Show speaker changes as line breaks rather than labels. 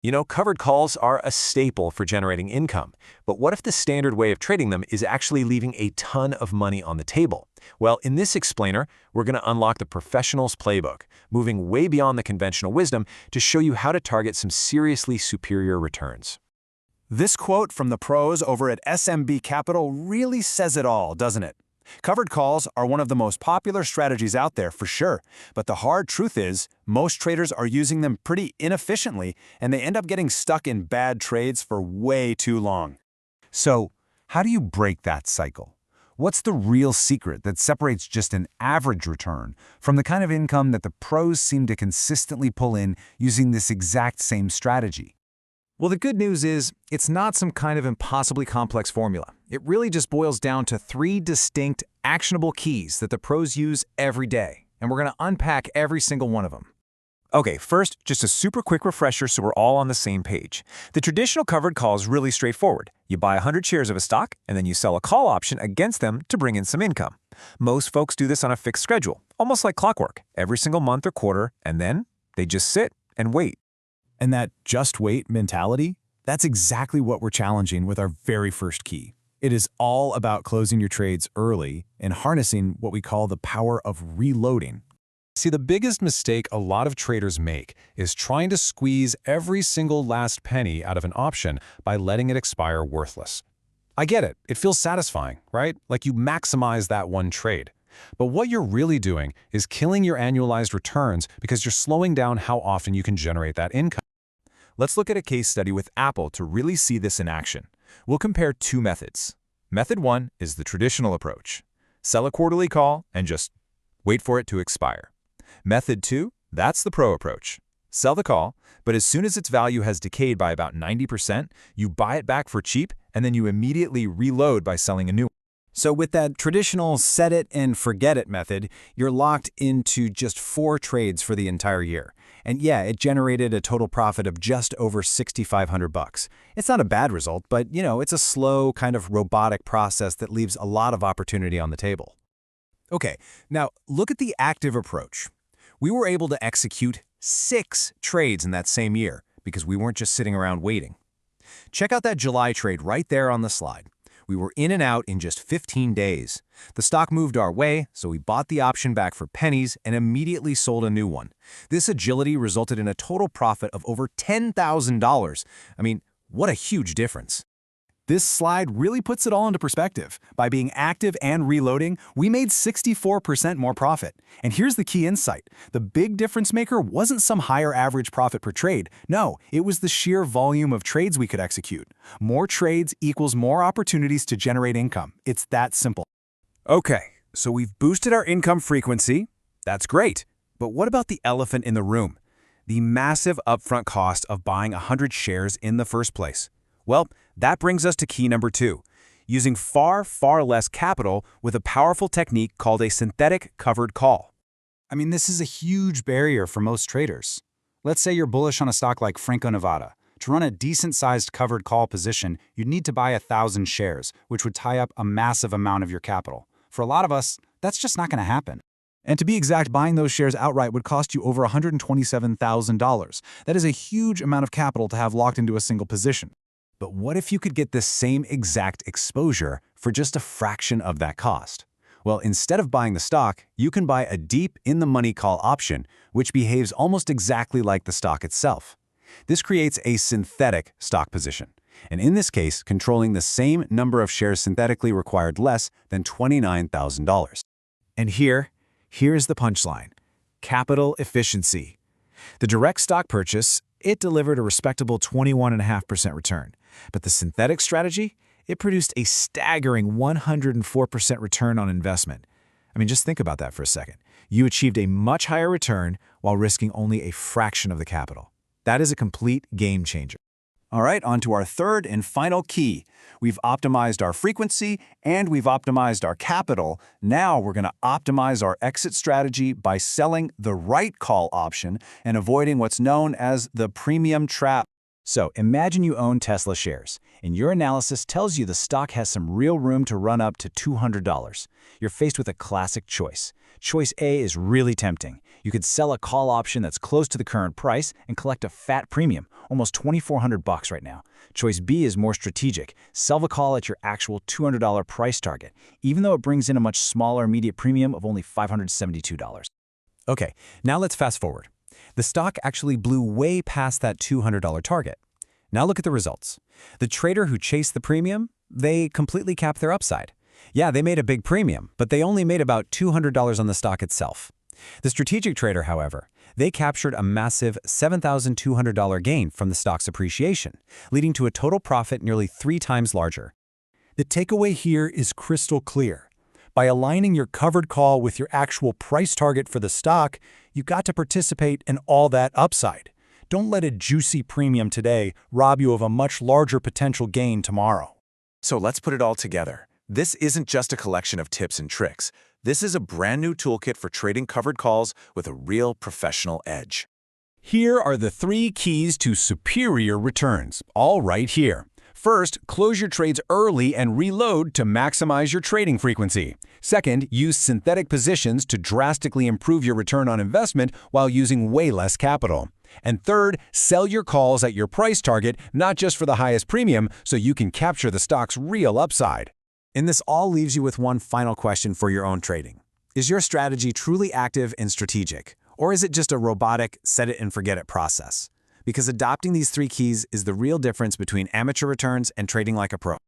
You know, covered calls are a staple for generating income. But what if the standard way of trading them is actually leaving a ton of money on the table? Well, in this explainer, we're going to unlock the professional's playbook, moving way beyond the conventional wisdom to show you how to target some seriously superior returns.
This quote from the pros over at SMB Capital really says it all, doesn't it? Covered calls are one of the most popular strategies out there for sure, but the hard truth is most traders are using them pretty inefficiently and they end up getting stuck in bad trades for way too long. So, how do you break that cycle? What's the real secret that separates just an average return from the kind of income that the pros seem to consistently pull in using this exact same strategy?
Well, the good news is it's not some kind of impossibly complex formula. It really just boils down to 3 distinct, actionable keys that the pros use every day, and we're going to unpack every single one of them.
Okay, first, just a super quick refresher so we're all on the same page. The traditional covered call is really straightforward. You buy 100 shares of a stock, and then you sell a call option against them to bring in some income. Most folks do this on a fixed schedule, almost like clockwork, every single month or quarter, and then they just sit and wait.
And that just wait mentality, that's exactly what we're challenging with our very first key. It is all about closing your trades early and harnessing what we call the power of reloading.
See, the biggest mistake a lot of traders make is trying to squeeze every single last penny out of an option by letting it expire worthless. I get it. It feels satisfying, right? Like you maximize that one trade. But what you're really doing is killing your annualized returns because you're slowing down how often you can generate that income.
Let's look at a case study with Apple to really see this in action. We'll compare 2 methods. Method 1 is the traditional approach. Sell a quarterly call and just wait for it to expire. Method 2, that's the pro approach. Sell the call, but as soon as its value has decayed by about 90%, you buy it back for cheap and then you immediately reload by selling a new one.
So with that traditional set it and forget it method, you're locked into just 4 trades for the entire year. And yeah, it generated a total profit of just over $6,500. It's not a bad result, but it's a slow kind of robotic process that leaves a lot of opportunity on the table. Okay, now look at the active approach. We were able to execute 6 trades in that same year because we weren't just sitting around waiting. Check out that July trade right there on the slide. We were in and out in just 15 days. The stock moved our way, so we bought the option back for pennies and immediately sold a new one. This agility resulted in a total profit of over $10,000. I mean, what a huge difference. This slide really puts it all into perspective. By being active and reloading, we made 64% more profit. And here's the key insight. The big difference maker wasn't some higher average profit per trade. No, it was the sheer volume of trades we could execute. More trades equals more opportunities to generate income. It's that simple. Okay, so we've boosted our income frequency. That's great. But what about the elephant in the room? The massive upfront cost of buying 100 shares in the first place. Well, that brings us to key number 2, using far, far less capital with a powerful technique called a synthetic covered call. I mean, this is a huge barrier for most traders. Let's say you're bullish on a stock like Franco-Nevada. To run a decent-sized covered call position, you'd need to buy 1,000 shares, which would tie up a massive amount of your capital. For a lot of us, that's just not going to happen. And to be exact, buying those shares outright would cost you over $127,000. That is a huge amount of capital to have locked into a single position. But what if you could get the same exact exposure for just a fraction of that cost? Well, instead of buying the stock, you can buy a deep in-the-money call option, which behaves almost exactly like the stock itself. This creates a synthetic stock position, and in this case, controlling the same number of shares synthetically required less than $29,000. And here's the punchline: capital efficiency. The direct stock purchase, it delivered a respectable 21.5% return. But the synthetic strategy, it produced a staggering 104% return on investment. I mean, just think about that for a second. You achieved a much higher return while risking only a fraction of the capital. That is a complete game changer. All right, on to our third and final key. We've optimized our frequency and we've optimized our capital. Now we're going to optimize our exit strategy by selling the right call option and avoiding what's known as the premium trap. So imagine you own Tesla shares, and your analysis tells you the stock has some real room to run up to $200. You're faced with a classic choice. Choice A is really tempting. You could sell a call option that's close to the current price and collect a fat premium, almost $2,400 right now. Choice B is more strategic. Sell the call at your actual $200 price target, even though it brings in a much smaller immediate premium of only $572.
Okay, now let's fast forward. The stock actually blew way past that $200 target. Now look at the results. The trader who chased the premium, they completely capped their upside. Yeah, they made a big premium, but they only made about $200 on the stock itself. The strategic trader, however, they captured a massive $7,200 gain from the stock's appreciation, leading to a total profit nearly 3 times larger.
The takeaway here is crystal clear. By aligning your covered call with your actual price target for the stock, you got to participate in all that upside. Don't let a juicy premium today rob you of a much larger potential gain tomorrow.
So let's put it all together. This isn't just a collection of tips and tricks. This is a brand new toolkit for trading covered calls with a real professional edge.
Here are the 3 keys to superior returns, all right here. First, close your trades early and reload to maximize your trading frequency. Second, use synthetic positions to drastically improve your return on investment while using way less capital. And third, sell your calls at your price target, not just for the highest premium, so you can capture the stock's real upside.
And this all leaves you with one final question for your own trading. Is your strategy truly active and strategic, or is it just a robotic, set-it-and-forget-it process? Because adopting these 3 keys is the real difference between amateur returns and trading like a pro.